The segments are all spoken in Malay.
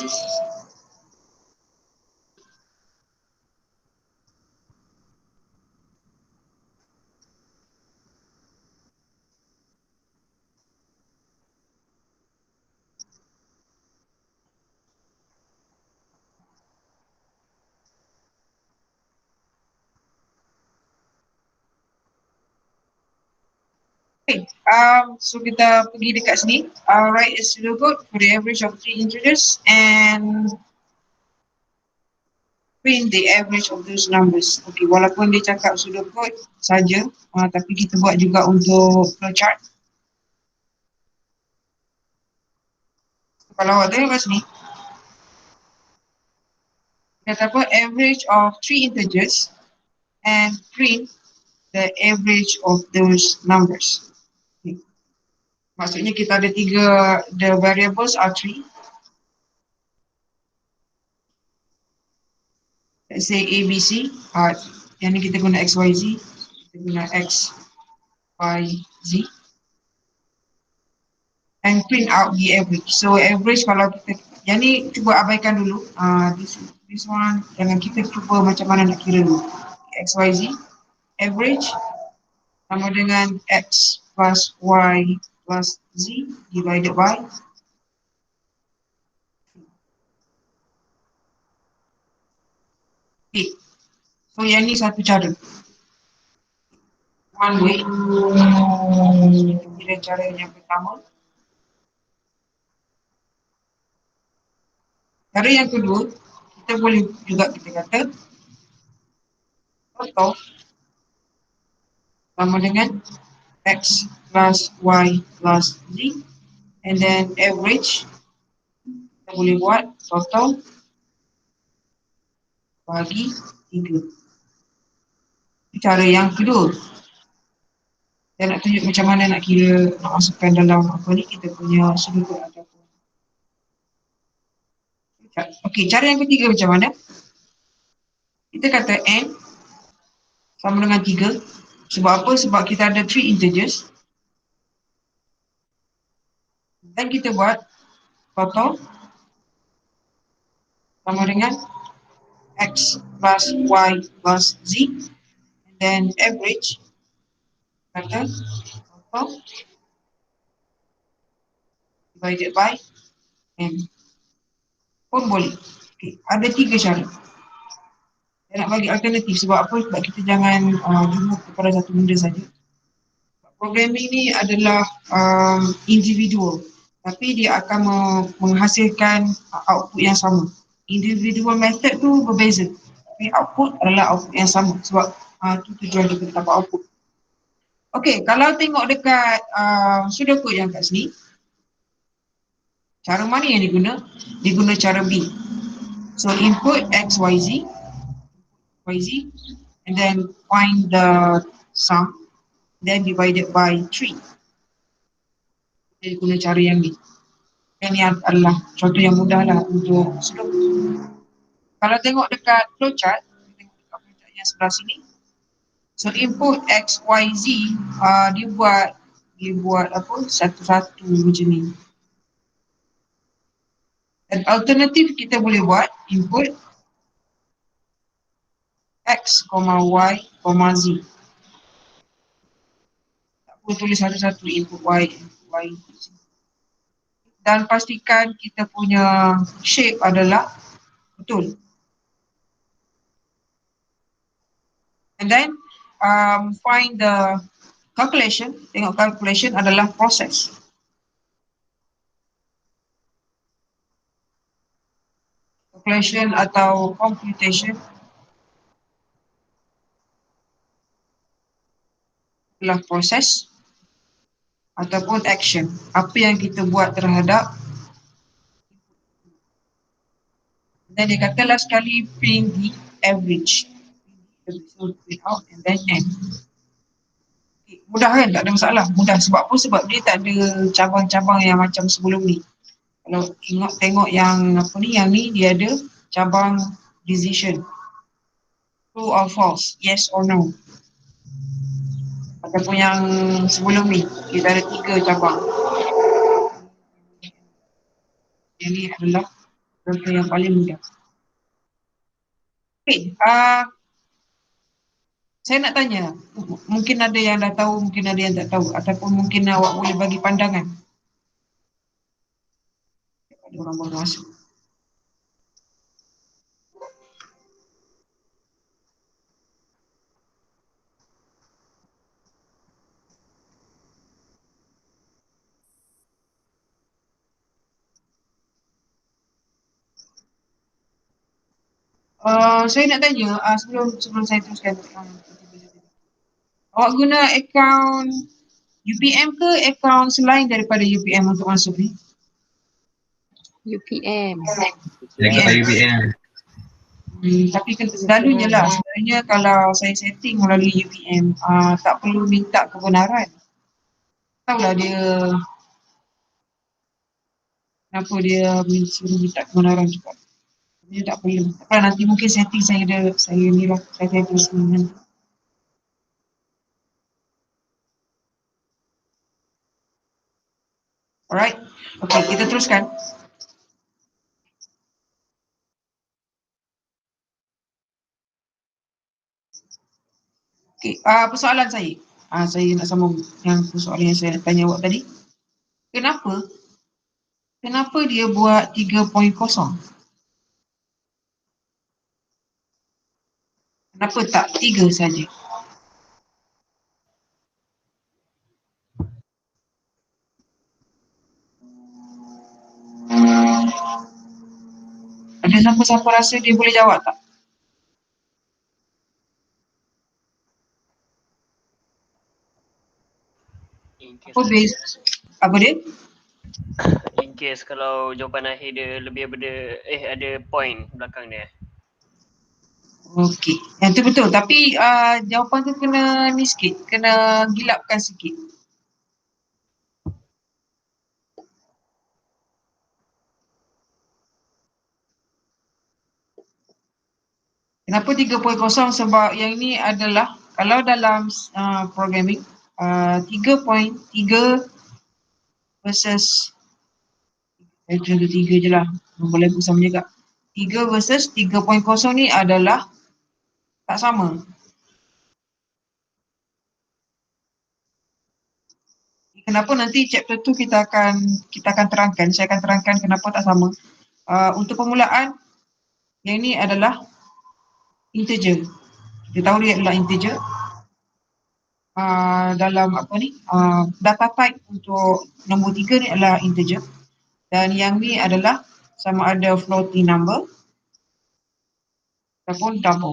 Okay, so kita pergi dekat sini. Write a pseudocode for the average of 3 integers and print the average of those numbers. Okay, walaupun dia cakap pseudocode saja, tapi kita buat juga untuk flowchart. Kalau awak tengok kat sini, kata apa? Average of 3 integers and print the average of those numbers. Okay. Maksudnya kita ada the variables are 3. Let's say A, B, C. Yang ni kita guna X, Y, Z. Kita guna X, Y, Z. And print out the average. So average kalau kita, yang ni cuba abaikan dulu. This one, jangan kita cuba macam mana nak kira dulu. X, Y, Z. Average sama dengan X plus Y plus Z divided by A. So yang ni satu cara. One way. Kita cara yang pertama. Cara yang kedua, kita boleh juga kita kata total sama dengan X plus Y plus Z, and then average kita boleh buat total bagi 3. Cara yang kedua. Saya nak tunjuk macam mana nak kira, nak masukkan dalam apa ni, kita punya sudut ataupun. Okey, cara yang ketiga macam mana? Kita kata N sama dengan 3. Sebab apa? Sebab kita ada 3 integers. Dan kita buat total sama dengan X plus Y plus Z. And then average kata total divided by N. Pun boleh. Okay. Ada 3 cara. Saya nak bagi alternatif sebab apa? Sebab kita jangan jumpa kepada satu benda saja. Programming ni adalah individual, tapi dia akan menghasilkan output yang sama. Individual method tu berbeza, tapi output adalah output yang sama sebab tu tujuan kita dapat output. Okey, kalau tengok dekat pseudocode yang kat sini, cara mana yang diguna? Diguna cara B. So input X, Y, Z, and then find the sum, then divided by 3. Dia guna cara yang ni. Yang ni adalah contoh yang mudah lah untuk pseudocode. Kalau tengok dekat flowchart, tengok dekat flowchart yang sebelah sini. So input X, Y, Z, dia buat apa? Satu-satu macam ni. Dan alternatif kita boleh buat input X, Y, Z. Tak boleh tulis satu-satu input Y, Z. Dan pastikan kita punya shape adalah betul. And then find the calculation. Tengok calculation adalah proses. Calculation atau computation adalah proses ataupun action. Apa yang kita buat terhadap. Dan dia kata last kali print the average. So print out and then end. Okay, mudah kan? Tak ada masalah. Mudah sebab apa? Sebab dia tak ada cabang-cabang yang macam sebelum ni. Kalau tengok yang apa ni, yang ni dia ada cabang decision. True or false, yes or no. Ataupun yang sebelum ni, kita ada 3 cabang. Yang ni adalah Contoh yang paling mudah. Okay, saya nak tanya, mungkin ada yang dah tahu, mungkin ada yang tak tahu, ataupun mungkin awak boleh bagi pandangan. Ada orang baru masuk. Saya nak tanya, sebelum saya teruskan. Awak guna akaun UPM ke akaun selain daripada UPM untuk masuk ni? UPM. Dekat UPM. Tapi selalunya lah, sebenarnya kalau saya setting melalui UPM, tak perlu minta kebenaran. Tahulah dia kenapa dia suruh minta kebenaran juga. Dia tak perlu. Kan nanti mungkin setting saya ni lah, saya tulis ni. Alright, okay, kita teruskan. Okay, persoalan saya. Saya nak sambung yang persoalan yang saya nak tanya awak tadi. Kenapa dia buat 3.0? Kenapa tak 3 saja? Ada siapa-siapa rasa dia boleh jawab tak? Apa dia? In case kalau jawapan akhir dia lebih ada point belakang dia. Okey, yang tu betul. Tapi jawapan tu kena ni sikit, kena gilapkan sikit. Kenapa 3.0? Sebab yang ni adalah kalau dalam programming 3.3 versus saya contoh 3 je lah, boleh pun sama juga. 3 versus 3.0 ni adalah tak sama. Kenapa nanti chapter tu kita akan terangkan, saya akan terangkan kenapa tak sama. Untuk permulaan, yang ni adalah integer. Kita tahu dia adalah integer. Dalam apa ni, data type untuk nombor 3 ni adalah integer. Dan yang ni adalah sama ada floating number ataupun double.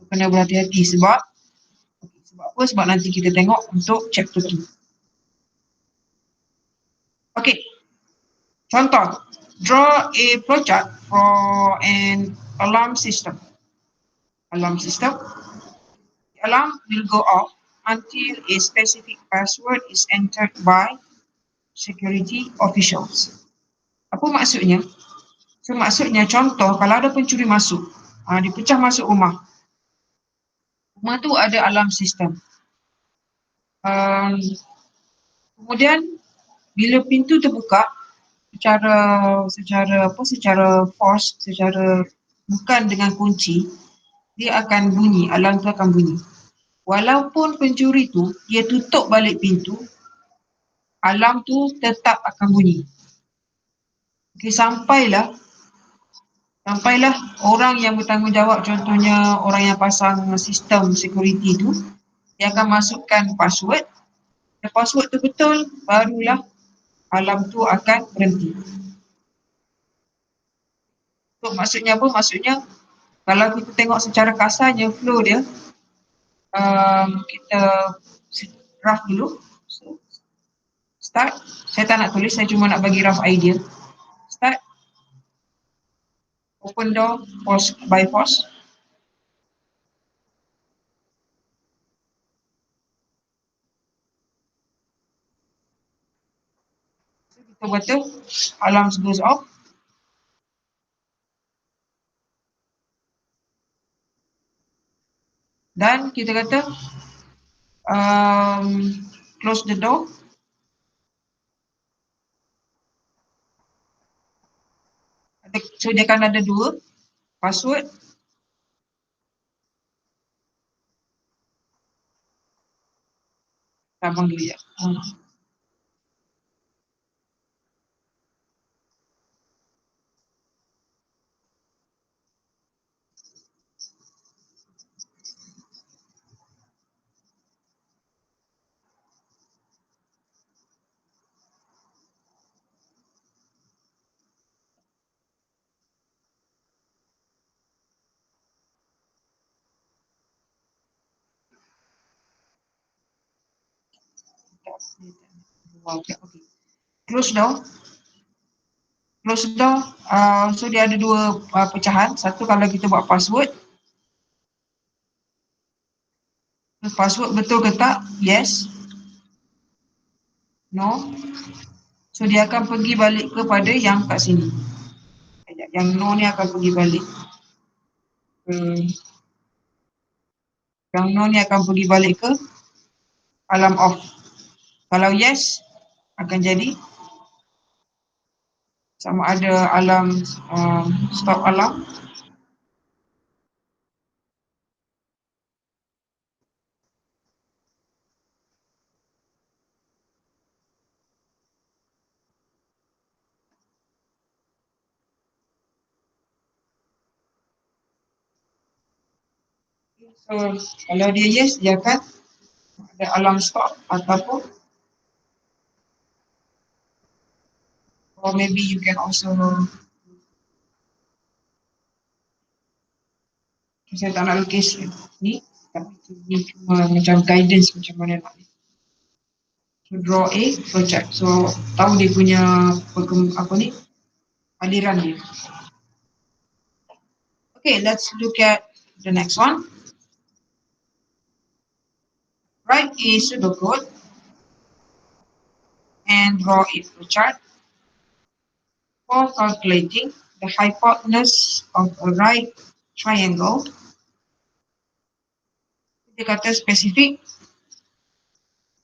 Kena berhati-hati sebab apa? Sebab nanti kita tengok untuk chapter 2. Okey. Contoh, draw a flowchart for an alarm system. Alarm system. The alarm will go off until a specific password is entered by security officials. Apa maksudnya? So, maksudnya contoh kalau ada pencuri masuk, dia pecah masuk rumah. Rumah tu ada alarm system. Kemudian bila pintu terbuka secara force, secara bukan dengan kunci, dia akan bunyi, alarm tu akan bunyi. Walaupun pencuri tu dia tutup balik pintu, alarm tu tetap akan bunyi. Okay, sampailah orang yang bertanggungjawab, contohnya orang yang pasang sistem security tu, dia akan masukkan password. Password tu betul, barulah alarm tu akan berhenti. So, maksudnya apa? Maksudnya kalau kita tengok secara kasarnya flow dia, kita draft dulu. So, start. Saya tak nak tulis, saya cuma nak bagi rough idea. Start. Open door, force by force. Betul-betul, alarm goes off. Dan kita kata close the door. So dia akan ada dua password. Abang dulu ya. Okay. Close down. So dia ada dua pecahan. Satu kalau kita buat password. Password betul ke tak? Yes. No. So dia akan pergi balik kepada yang kat sini. Yang no ni akan pergi balik. Yang no ni akan pergi balik ke alarm off. Kalau yes, akan jadi sama ada alarm stop alarm. So kalau dia yes, dia akan ada alarm stop ataupun or maybe you can also saya tak nak lukis ni tapi ni cuma macam guidance macam mana nak to draw a flowchart. So tahu dia punya apa ni aliran dia. Okay, let's look at the next one. Write a pseudocode and draw a flowchart for calculating the hypotenuse of a right triangle. Dia kata specific.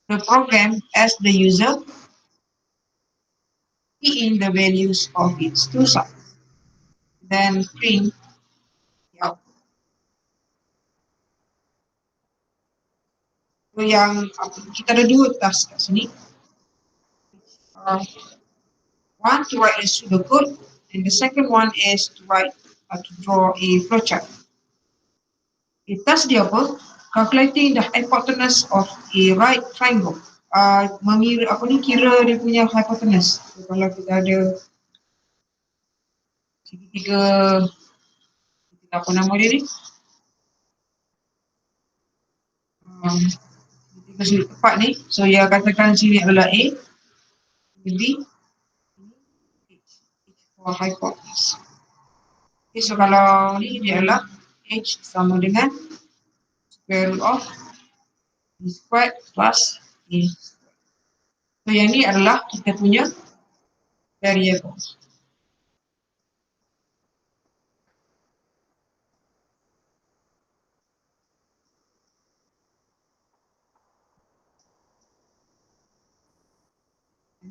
The program as the user key in the values of its two sides. Then print the output. So yang kita ada dua task kat sini. One to write a pseudocode, and the second one is to draw a flowchart. Task dia apa? Calculating the hypotenuse of a right triangle. Kira dia punya hypotenuse. So, kalau kita ada segitiga, apa nama dia ni? Segitiga sudut tepat ni. So yang katakan sini adalah A, B, for hypotenuse. Okay, so kalau ni dia adalah H sama dengan square root of B squared plus A. So yang ni adalah kita punya variable.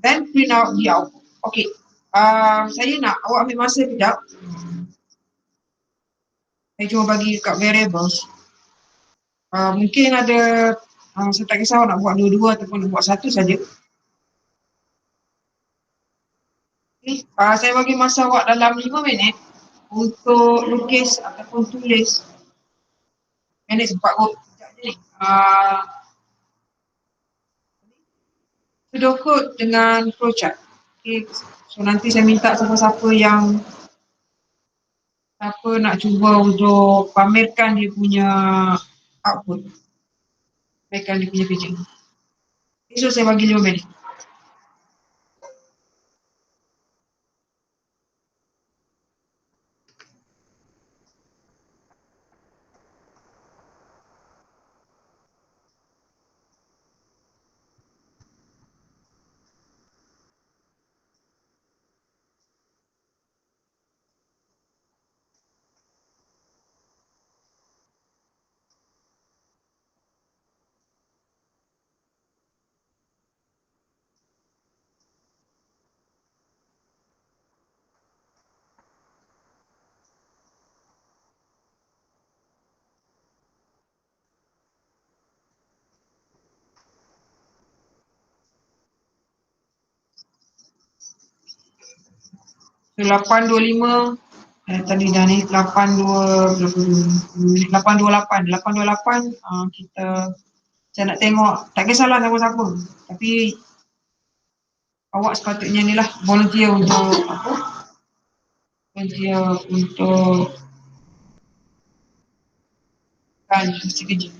Then print out the output. Okay. Saya nak awak ambil masa kejap. Saya cuma bagi kat variables. Mungkin ada, saya tak kisah nak buat dua-dua ataupun nak buat satu saja. Okay. Saya bagi masa awak dalam 5 minit untuk lukis ataupun tulis. Minit sempat kot. Sekejap je ni. Pseudocode dengan flowchart. Okay. So nanti saya minta siapa-siapa yang nak cuba untuk pamerkan dia punya output. Pamerkan dia punya kerja. Okay, so saya bagi 5 minit. 825 tadi dah ni 828 kita saya nak tengok tak kisahlah nama siapa tapi awak sepatutnya ni lah volunteer untuk apa volunteer untuk kan mesti kerja.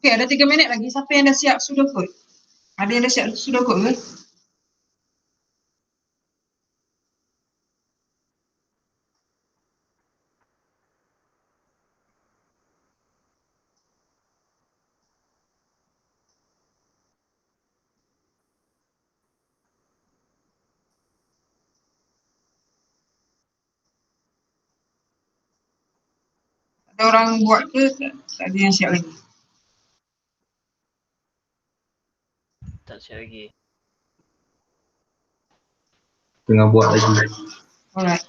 Okey, ada 3 minit lagi. Siapa yang dah siap sudah kot? Ada yang dah siap sudah kot ke? Ada orang buat ke? Tak ada yang siap lagi. Tak siap lagi. Tengah buat lagi. Alright.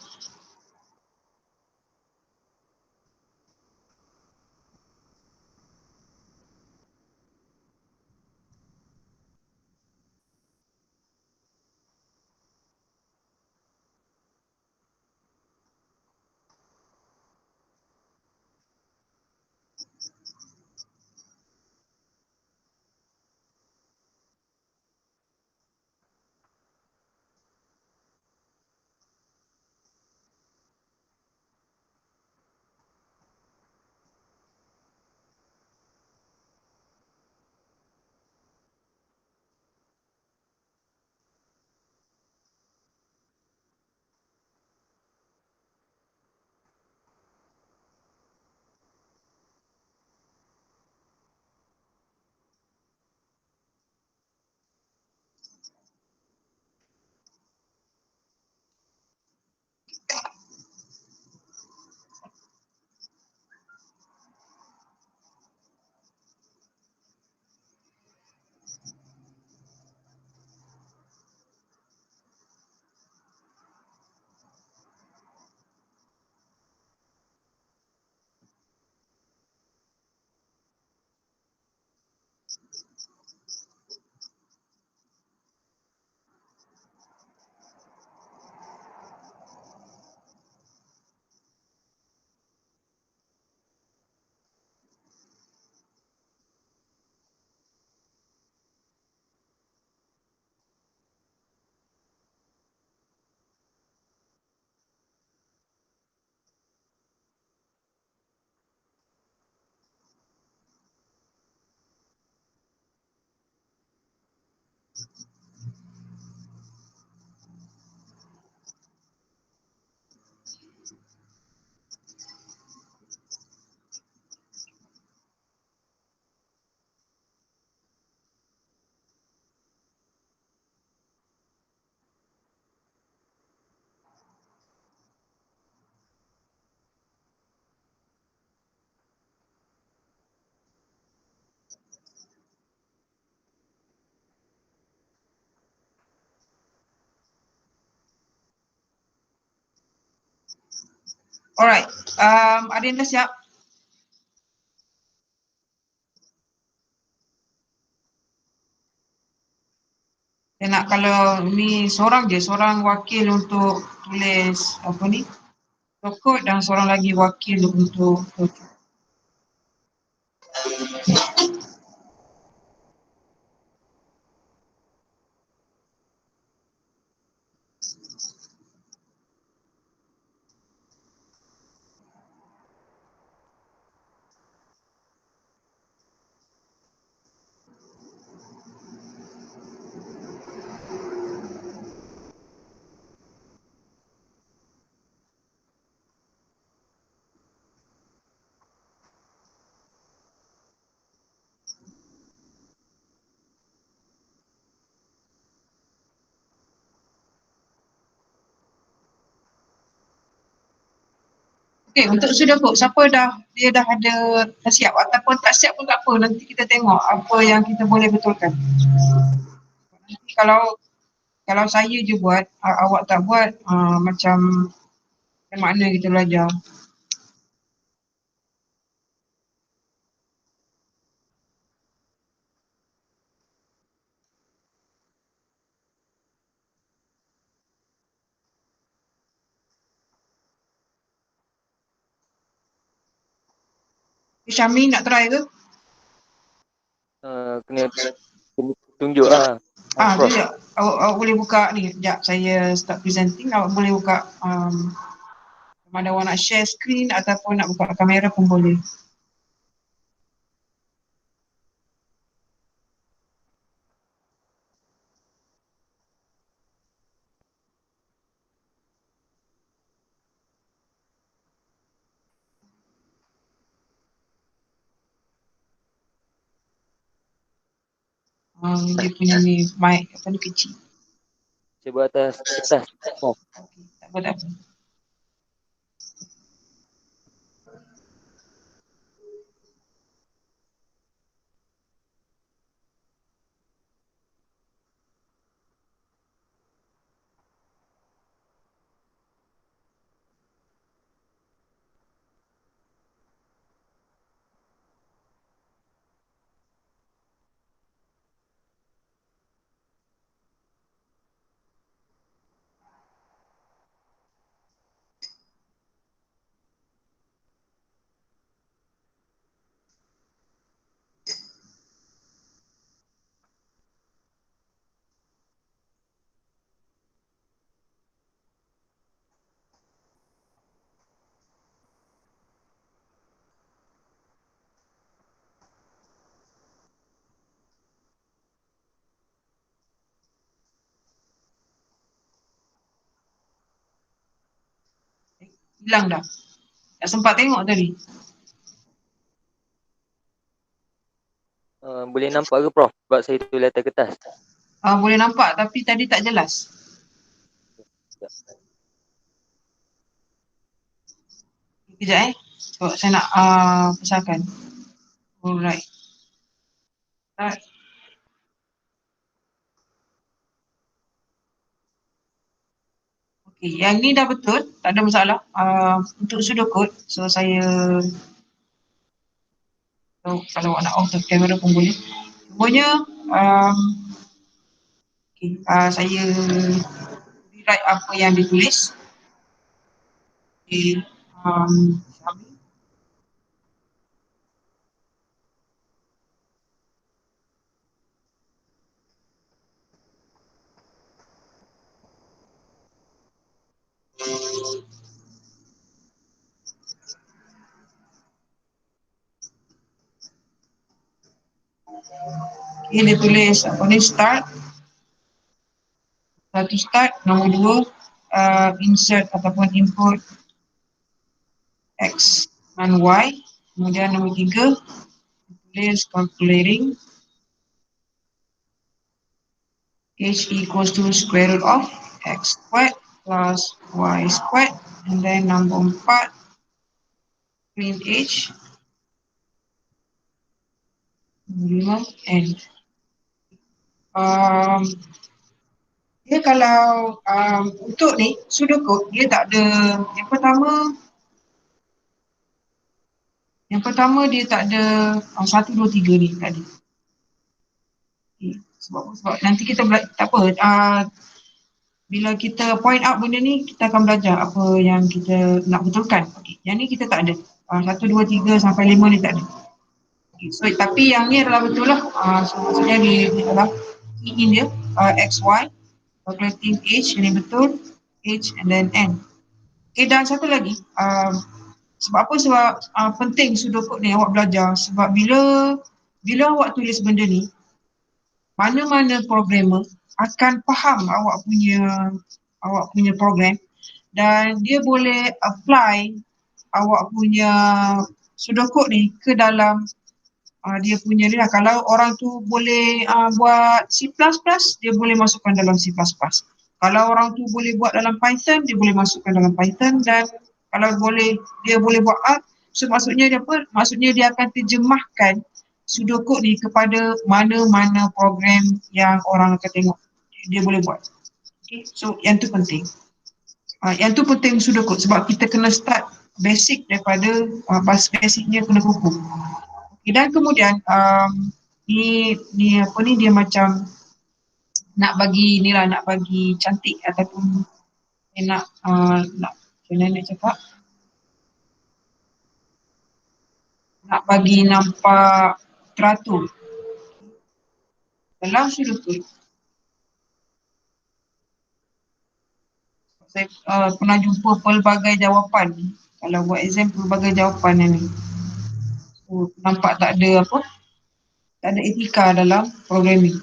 Alright, ada yang dah siap? Saya nak kalau ni seorang wakil untuk tulis apa ni, kod dan seorang lagi wakil untuk okay, untuk sudah kod, siapa dia dah siap ataupun tak siap pun tak apa, nanti kita tengok apa yang kita boleh betulkan. Nanti kalau saya je buat, awak tak buat, macam mana kita belajar. Syami nak try ke? Kena tunjuk lah. Prof. Sekejap. Awak boleh buka ni. Sekejap, saya start presenting. Awak boleh buka sama ada awak nak share screen ataupun nak buka kamera pun boleh. Dia punya ni mic apa ni kecil. Saya buat atas kertas. Prof. Okay, tak apa, tak apa. Hilang dah. Tak sempat tengok tadi. Boleh nampak ke Prof? Sebab saya tulis atas kertas. Boleh nampak tapi tadi tak jelas. Kejap sebab saya nak pasangkan. Alright. Start. Okay, yang ni dah betul, tak ada masalah. Untuk pseudocode, so saya kalau awak nak off the camera pun boleh. Semuanya, okay, saya rewrite apa yang ditulis. Okay, okay, dia tulis apa ni, start. Satu start, nombor dua, insert ataupun input X dan Y. Kemudian nombor tiga, tulis calculating H equals to square root of X squared plus Y squared. And then nombor empat, print H. Nombor lima, N. Dia kalau untuk ni pseudocode dia tak ada, yang pertama Yang pertama dia tak ada 1, 2, 3 ni tak ada. Okay. Sebab nanti kita tak apa, bila kita point out benda ni, kita akan belajar apa yang kita nak betulkan. Okay. Yang ni kita tak ada. 1, 2, 3 sampai 5 ni tak ada. Okay. So, tapi yang ni adalah betul lah. So, maksudnya dia adalah key in dia, XY, calculating age, ini betul, age and then N. Okay, dan satu lagi, sebab apa? Sebab penting pseudocode ni awak belajar. Sebab bila awak tulis benda ni, mana-mana programmer akan faham awak punya program dan dia boleh apply awak punya pseudocode ni ke dalam dia punya ni lah. Kalau orang tu boleh buat C++, dia boleh masukkan dalam C++. Kalau orang tu boleh buat dalam Python, dia boleh masukkan dalam Python. Dan kalau dia boleh buat R, so maksudnya dia apa? Maksudnya dia akan terjemahkan pseudocode ni kepada mana-mana program yang orang akan tengok dia boleh buat. Okay, so yang tu penting. Yang tu penting pseudocode sebab kita kena start basic daripada basicnya kena kukuh. Okay, dan kemudian ni apa ni, dia macam nak bagi cantik ataupun nak macam mana nak cakap, nak bagi nampak teratur dalam pseudocode. Saya pernah jumpa pelbagai jawapan. Kalau buat exam pelbagai jawapan ni. So, nampak tak ada apa? Tak ada etika dalam programming.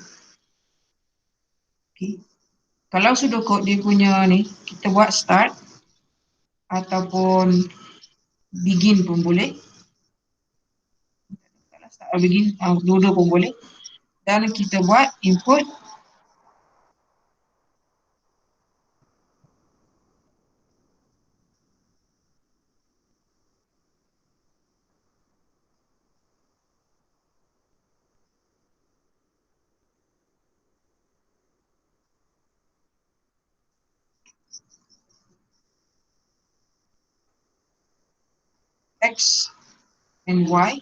Okay. Kalau pseudocode dia punya ni, kita buat start ataupun begin pun boleh. Kalau start atau begin, dua-dua pun boleh. Dan kita buat input X and Y,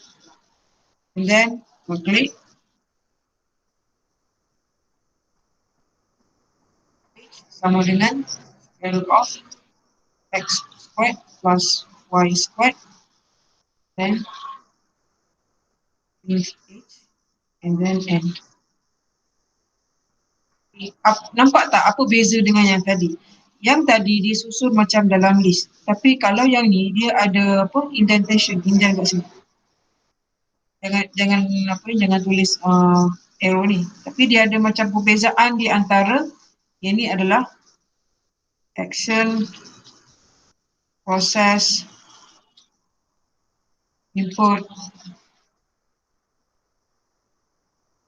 and then we click sama dengan square root of X squared plus Y squared, then finish H and then N. Nampak tak apa beza dengan yang tadi? Yang tadi dia susun macam dalam list. Tapi kalau yang ni dia ada apa, indentation, indent kat sini. Jangan tulis arrow ni. Tapi dia ada macam perbezaan di antara yang ni adalah action, process, input,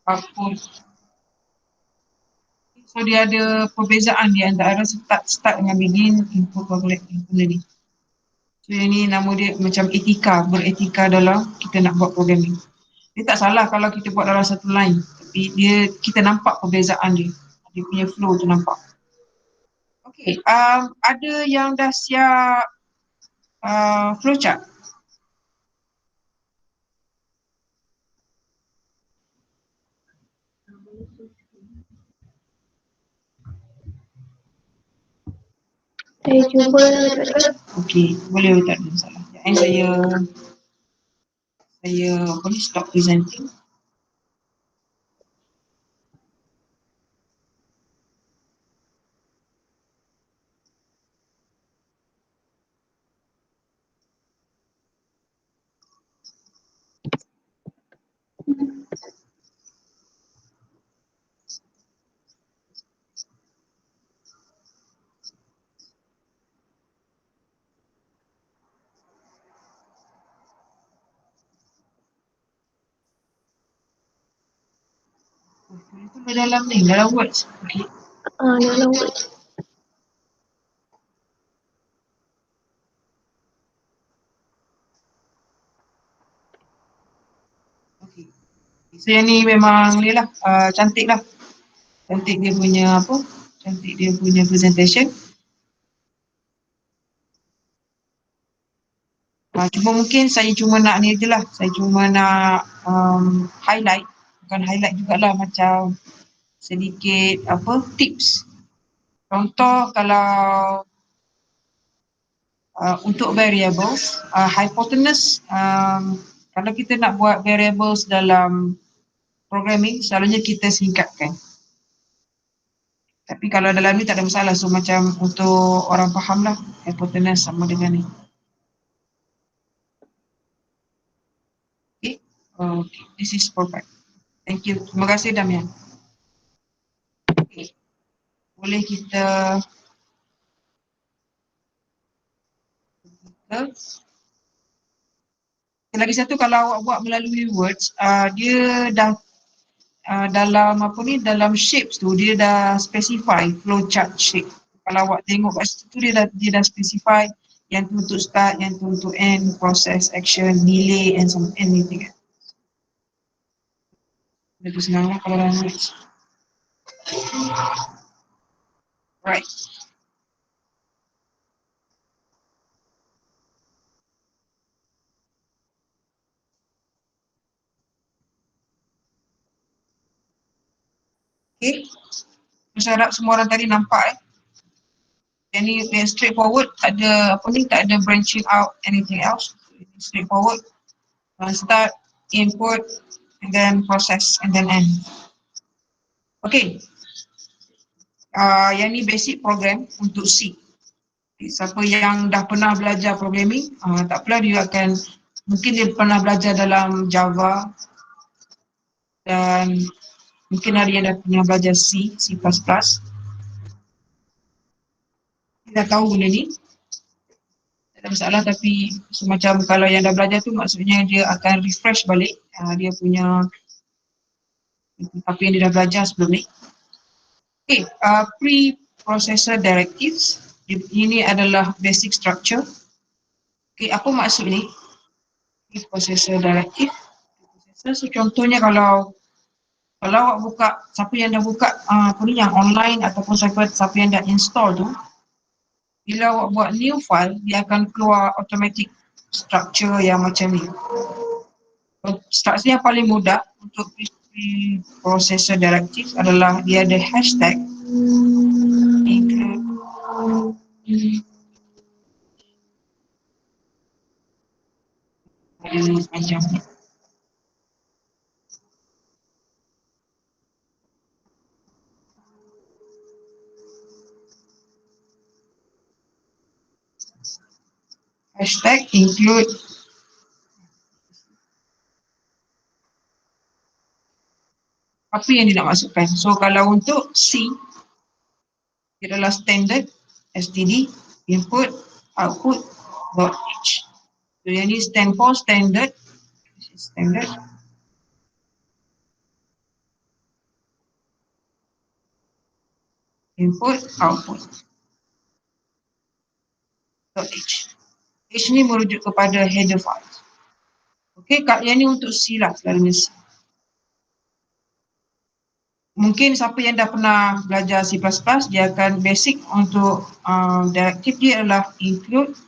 output. So dia ada perbezaan di antara start dengan begin, input, calculate, benda ni. So yang ni nama dia macam etika, beretika dalam kita nak buat programming. Dia tak salah kalau kita buat dalam satu line, tapi kita nampak perbezaan dia. Dia punya flow tu nampak. Okay, ada yang dah siap flowchart? Saya cuba. Okey, boleh tak ada masalah. Jangan saya boleh stop presenting. Itu dalam ni, dalam words. Okey. Dalam word. Okey. So yang ni memang ni lah, cantik lah. Cantik dia punya apa? Cantik dia punya presentation. Cuma mungkin saya cuma nak ni je lah. Saya cuma nak highlight. Bukan highlight jugalah, macam sedikit tips. Contoh kalau untuk variables, hypotenuse, kalau kita nak buat variables dalam programming, selalunya kita singkatkan. Tapi kalau dalam ni tak ada masalah. So macam untuk orang faham lah, hypotenuse sama dengan ni. Okay, this is perfect. Thank you. Terima kasih Damian. Okay. Boleh kita lagi satu, kalau awak buat melalui Words, dia dah dalam dalam shapes tu dia dah specify flowchart shape. Kalau awak tengok kat situ dia dah specify yang tu untuk start, yang tu untuk end, process, action, delay and anything. Dia tu senang lah kalau dalam Words. Right. Okay. Saya harap semua orang tadi nampak Yang ni straightforward, tak ada tak ada branching out anything else. Straightforward. Start, input, and then process, and then end. Okay. Yang ni basic program untuk C. Siapa yang dah pernah belajar programming, tak apalah, dia akan, mungkin dia pernah belajar dalam Java dan mungkin ada yang dah pernah belajar C, C++. Dia dah tahu benda ni. Tak ada masalah, tapi semacam kalau yang dah belajar tu maksudnya dia akan refresh balik dia punya apa yang dia dah belajar sebelum ni. Okay, pre-processor directives. Ini adalah basic structure. Okay, apa maksud ni? Pre-processor directive. So contohnya kalau awak buka, siapa yang dah buka yang online ataupun siapa yang dah install tu, bila awak buat new file, dia akan keluar automatic structure yang macam ni. Structure yang paling mudah untuk pre-processor directives adalah dia ada hashtag include macam ni. Hashtag include apa yang dia nak masukkan. So kalau untuk C, dia adalah standard std input output .h. So yang ni stand for standard. Standard. Input output .h. H ni merujuk kepada header file. Okey, yang ni untuk C lah, selalunya C. Mungkin siapa yang dah pernah belajar C++, dia akan basic untuk directive dia adalah include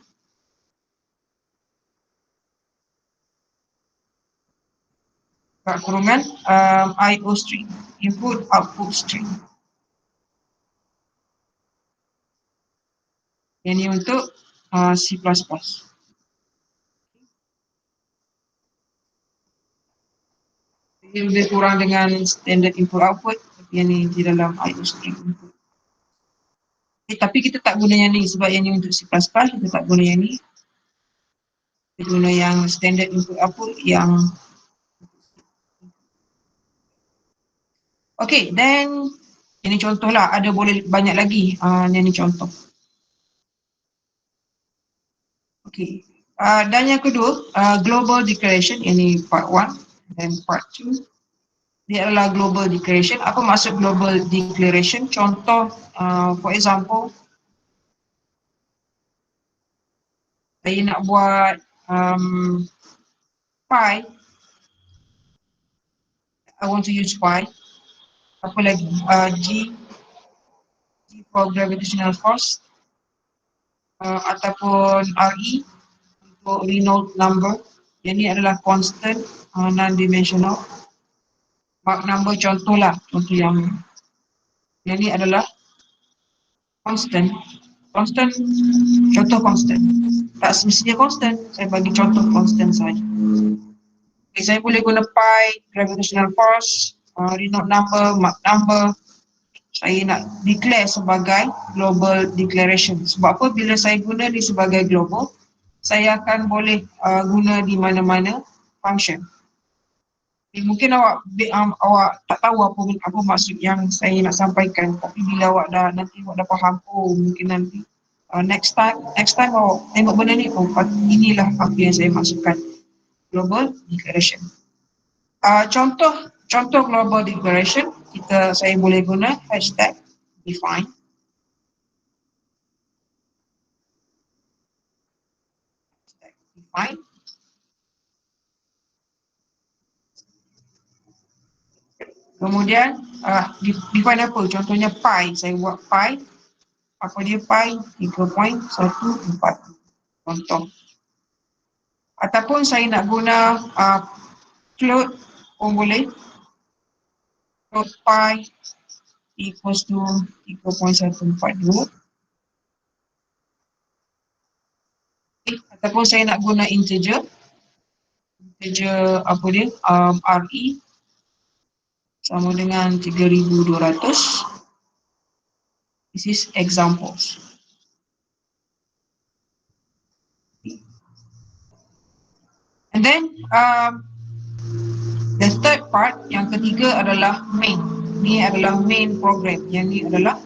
kurungan IO string, input output string. Yang ni untuk C++. Dia lebih kurang dengan standard input output, tapi yang ni di dalam IO string input. Tapi kita tak guna yang ni sebab yang ni untuk C++, kita tak guna yang ni. Kita guna yang standard input output yang okay, then ini contoh lah, ada boleh banyak lagi yang ni contoh. Okay, dan yang kedua, global declaration, ini part 1 dan part 2. Dia adalah global declaration. Apa maksud global declaration? Contoh, for example, saya nak buat pi. I want to use pi. Apa lagi? G for gravitational force ataupun RE Reynolds number. Yang ni adalah constant non-dimensional. Mach number contohlah, contoh yang ni adalah constant. Constant, contoh constant. Tak semestinya constant, saya bagi contoh constant saja. Okay, saya boleh guna pi, gravitational force, Reynolds number, Mach number. Saya nak declare sebagai global declaration. Sebab apa? Bila saya guna ni sebagai global, saya akan boleh guna di mana-mana function. Mungkin awak tak tahu apa maksud yang saya nak sampaikan, tapi bila awak nanti faham, mungkin nanti next time awak tengok benda ni, inilah apa yang saya maksudkan, global declaration. Contoh global declaration, saya boleh guna hashtag define. Define. Kemudian define apa? Contohnya pi, saya buat pi. Apa dia pi? 3.14. Contoh. Ataupun saya nak guna float pun boleh. Float pi equals to 3.142. Ataupun saya nak guna integer apa dia? RE sama dengan 3200. This is examples. And then the third part, yang ketiga adalah main. Ini adalah main program. Yang ni adalah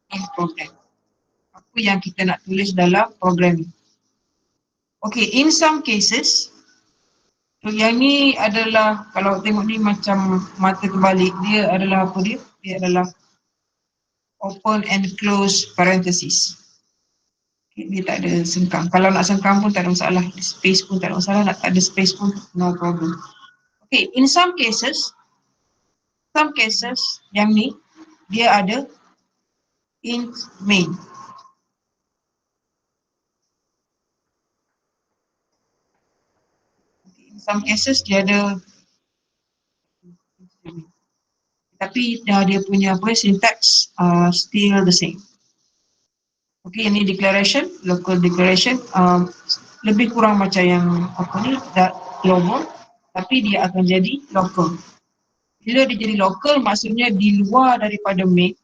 main program. Apa yang kita nak tulis dalam program ni. Okay, in some cases, so yang ni adalah, kalau tengok ni macam mata terbalik, dia adalah apa dia? Dia adalah open and close parenthesis. Okay, dia tak ada sengkang. Kalau nak sengkang pun tak ada masalah. Space pun tak ada masalah. Nak tak ada space pun no problem. Okay, in some cases yang ni dia ada int main. In some cases dia ada, tapi dia punya syntax still the same. Okay, ini declaration, local declaration, lebih kurang macam yang global, tapi dia akan jadi local. Bila dia jadi local, maksudnya di luar daripada main,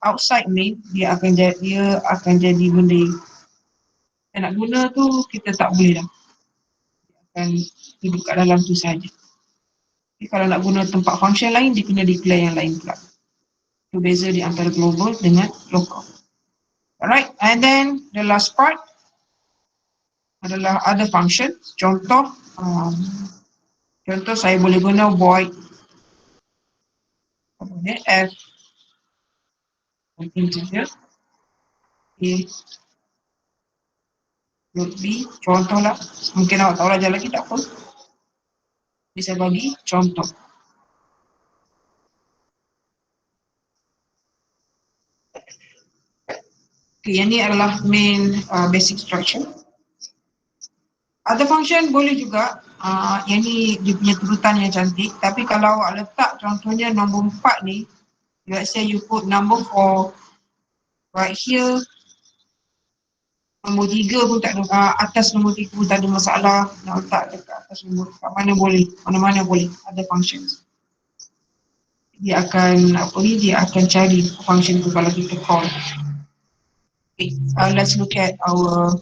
outside main, dia akan jadi benda yang nak guna tu kita tak boleh dah. Dia akan duduk kat dalam tu saja. Jadi kalau nak guna tempat function lain, dia kena declare yang lain pula. Itu beza di antara global dengan local. Alright, and then the last part adalah other function. Contoh saya boleh guna void f integer a dot b. Contoh lah, mungkin awak tahu ajar lagi tak apa. Jadi saya bagi contoh. Okay, yang ni adalah main basic structure. Other function boleh juga, yang ni dia punya turutan yang cantik, tapi kalau awak letak contohnya nombor 4 ni, let's say you put number 4 right here, nombor 3 pun tak ada, atas nombor 3 pun tak ada masalah, nak letak dekat atas nombor, kat mana boleh, mana-mana boleh, ada functions. Dia akan, dia akan cari function tu kalau kita call. Okay, let's look at our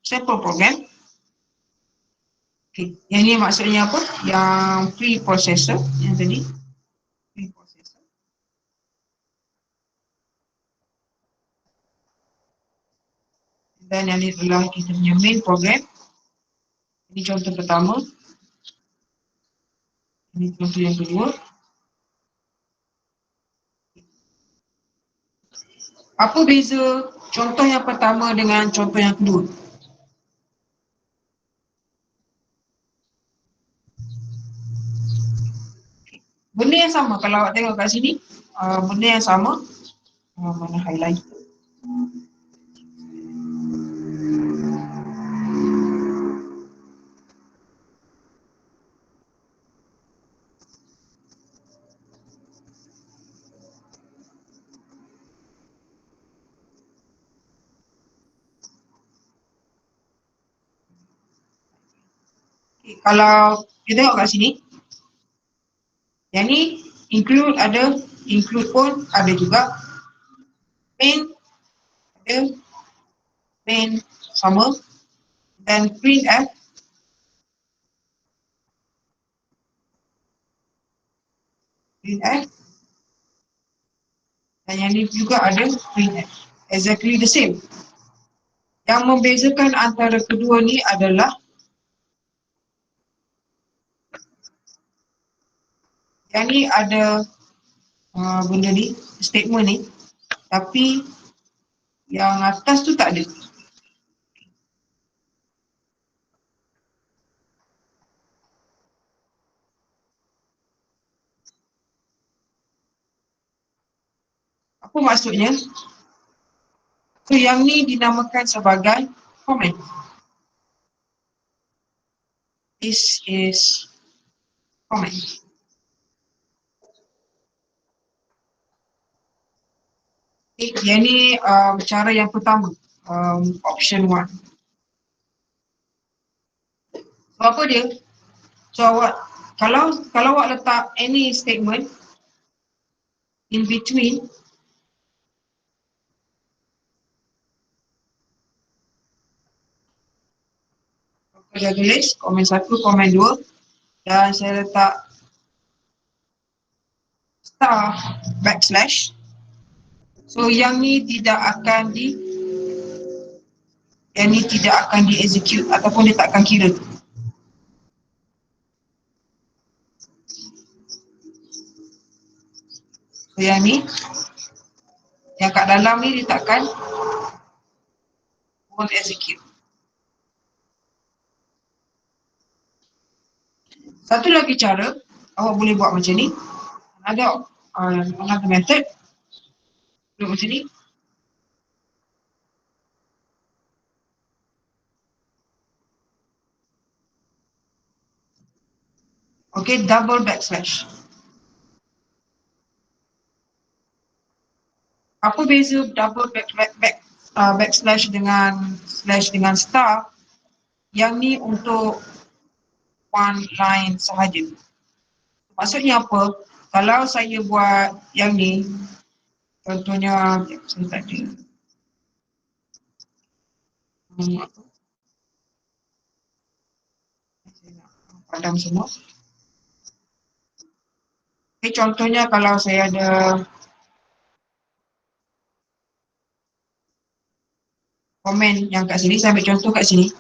sample program. Okay, yang ni maksudnya apa? Yang preprocessor, yang tadi. Preprocessor. Dan yang ni adalah kita punya main program. Ini contoh pertama. Ini contoh yang kedua. Apa beza contoh yang pertama dengan contoh yang kedua? Benda yang sama, kalau awak tengok kat sini, benda yang sama. Mana highlight? Okay, kalau kita tengok kat sini, yang ni include ada, include pun ada juga. Main ada, main sama. Dan printf dan yang ni juga ada printf. Exactly the same. Yang membezakan antara kedua ni adalah yang ni ada benda ni, statement ni, tapi yang atas tu tak ada. Apa maksudnya? So yang ni dinamakan sebagai comment. This is comment. Okay, yang ni cara yang pertama, option 1. So apa dia? So awak, kalau awak letak any statement in between, saya tulis komen 1, komen 2 dan saya letak star backslash. So yang ni tidak akan di-execute ataupun dia tak akan kira. So yang ni, yang kat dalam ni dia takkan won't execute. Satu lagi cara, awak boleh buat macam ni. Ada another method. Buat macam ni. Okay, double backslash. Apa beza double backslash dengan slash dengan star? Yang ni untuk one line sahaja. Maksudnya apa? Kalau saya buat yang ni, contohnya, saya tak ada. Saya nak padam semua. Okay, contohnya kalau saya ada komen yang kat sini, saya ambil contoh kat sini.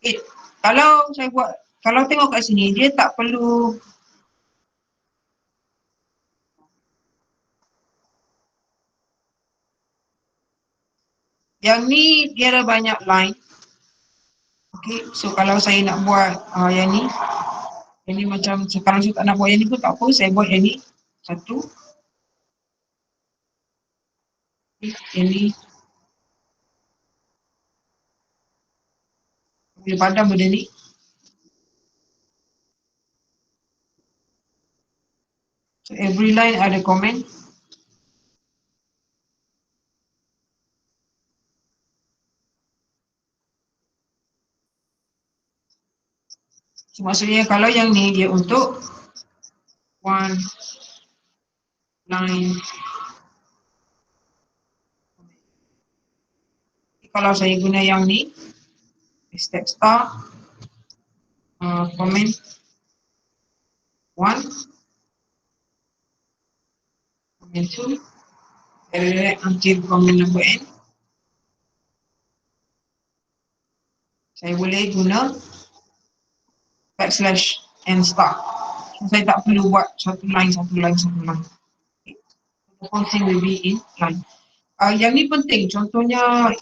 Okay, kalau saya buat, kalau tengok kat sini, dia tak perlu yang ni dia ada banyak line. Okay, so kalau saya nak buat yang ni macam sekarang saya tak nak buat yang ni pun tak apa, saya buat yang ni satu. Okay, yang ni boleh padam benda ni. So every line ada comment. So, maksudnya kalau yang ni dia untuk one line. Kalau saya guna yang ni, hashtag star, comment one, comment two, until comment number n. Saya boleh guna backslash and star. So, saya tak perlu buat satu line. Okay. The whole thing will be in line. Yang ni penting, contohnya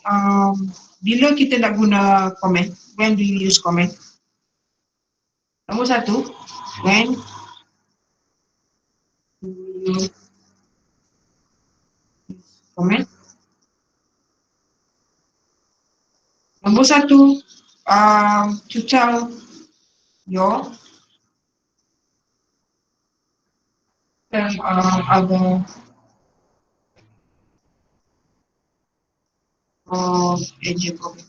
bila kita nak guna comment, when do you use comment? Nombor satu, when do you use comment? Nombor satu, to tell your other agent comment.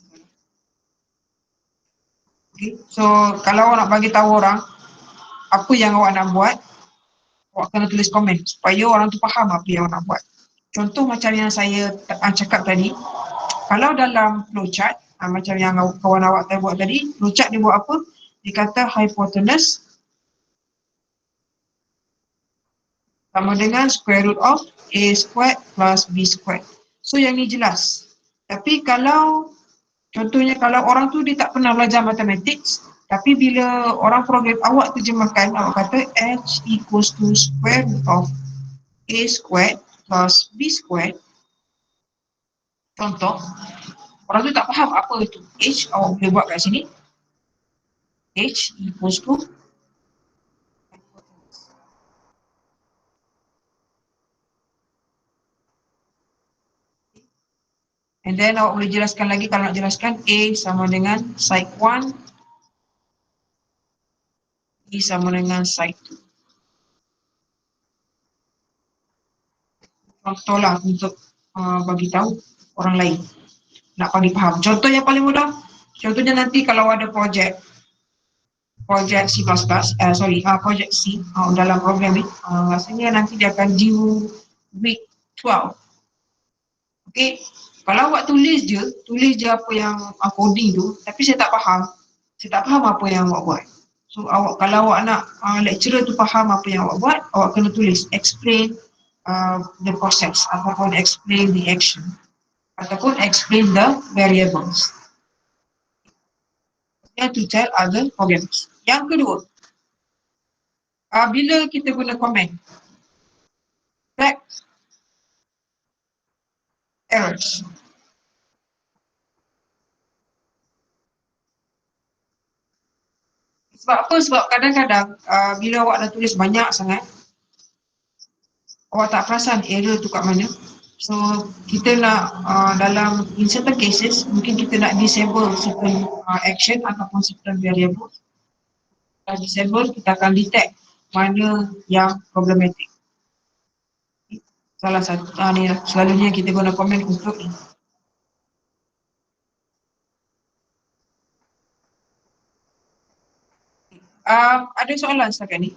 Okay. So kalau awak nak bagi tahu orang apa yang awak nak buat, awak kena tulis komen supaya orang tu faham apa yang awak nak buat. Contoh macam yang saya cakap tadi, kalau dalam flowchart, macam yang kawan awak buat tadi, flowchart dia buat apa? Dia kata hypotenuse sama dengan square root of A squared plus B squared. So yang ni jelas. Tapi kalau contohnya kalau orang tu dia tak pernah belajar mathematics, tapi bila orang program awak terjemahkan, awak kata H equals to square root of A squared plus B squared. Contoh, orang tu tak faham apa itu H, awak boleh buat kat sini. H equals to and then awak boleh jelaskan lagi kalau nak jelaskan A sama dengan side 1, B sama dengan side 2. Contoh lah untuk bagi tahu orang lain nak bagi faham. Contoh yang paling mudah, contohnya nanti kalau ada projek C++, projek C dalam programming, rasanya nanti dia akan due week 12. Okay, kalau awak tulis je apa yang coding tu, tapi saya tak faham apa yang awak buat. So awak kalau awak nak lecturer tu faham apa yang awak buat, awak kena tulis explain the process ataupun explain the action ataupun explain the variables. To tell other programs. Yang kedua, bila kita guna comment, flag errors. Sebab apa? Sebab kadang-kadang bila awak dah tulis banyak sangat, awak tak perasan error tu kat mana. So kita nak dalam in certain cases mungkin kita nak disable certain action ataupun certain variable. Kalau disable, kita akan detect mana yang problematic. Salah satu ni lah, selalunya kita guna komen untuk ni. Ada soalan setakat ni?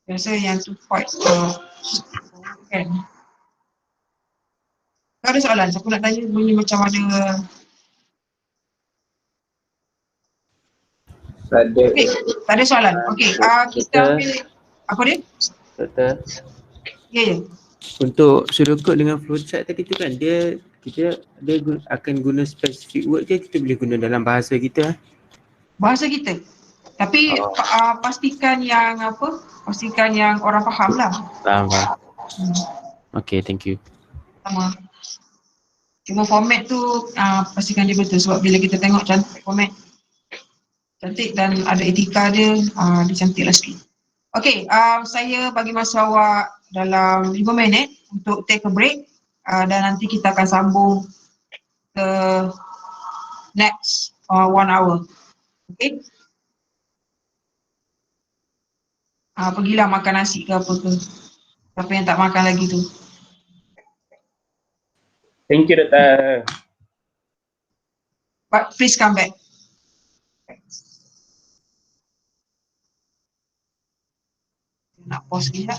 Biasa yang tu quite kan. Tak ada soalan, siapa nak tanya bunyi macam ada. Okay, tak ada soalan. Okay, kita ambil apa dia? Doktor, Ya. untuk suruh kod dengan flowchart tadi tu kan, kita akan guna specific word je, kita boleh guna dalam bahasa kita. Bahasa kita. Tapi pastikan yang orang faham lah. Faham. Okay, thank you. Sama. Cuma format tu pastikan dia betul sebab bila kita tengok cantik format cantik dan ada etika dia, dia cantik lah sikit. Okay, saya bagi masa awak dalam 5 minit untuk take a break dan nanti kita akan sambung ke next 1 hour. Okay. Pergilah makan nasi ke apa ke. Siapa yang tak makan lagi tu. Thank you, Doktor. But please come back. Nak pause sekejap.